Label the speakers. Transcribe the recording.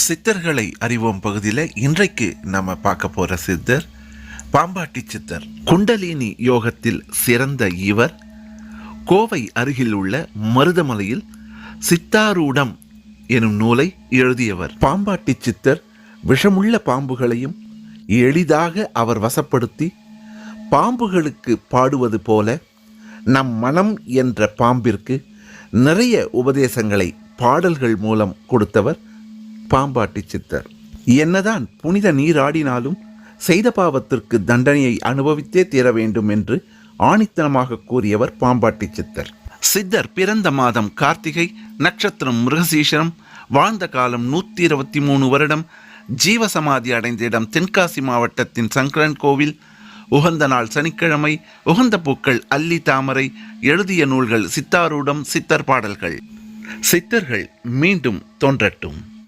Speaker 1: சித்தர்களை அறிவோம் பகுதியில் இன்றைக்கு நம்ம பார்க்க போகிற சித்தர் பாம்பாட்டி சித்தர். குண்டலினி யோகத்தில் சிறந்த இவர் கோவை அருகில் உள்ள மருதமலையில் சித்தாரூடம் எனும் நூலை எழுதியவர். பாம்பாட்டி சித்தர் விஷமுள்ள பாம்புகளையும் எளிதாக அவர் வசப்படுத்தி பாம்புகளுக்கு பாடுவது போல நம் மனம் என்ற பாம்பிற்கு நிறைய உபதேசங்களை பாடல்கள் மூலம் கொடுத்தவர் பாம்பாட்டி சித்தர். என்னதான் புனித நீராடினாலும் செய்த பாவத்திற்கு தண்டனையை அனுபவித்தே தீர வேண்டும் என்று ஆணித்தனமாக கூறியவர் பாம்பாட்டி சித்தர். சித்தர் பிறந்த மாதம் கார்த்திகை, நட்சத்திரம் மிருகசீஷரம், வாழ்ந்த காலம் 123 வருடம், ஜீவசமாதி அடைந்த இடம் தென்காசி மாவட்டத்தின் சங்கரன் கோவில், உகந்த நாள் சனிக்கிழமை, உகந்த பூக்கள் அல்லி தாமரை, எழுதிய நூல்கள் சித்தாரூடம், சித்தர் பாடல்கள். சித்தர்கள் மீண்டும் தோன்றட்டும்.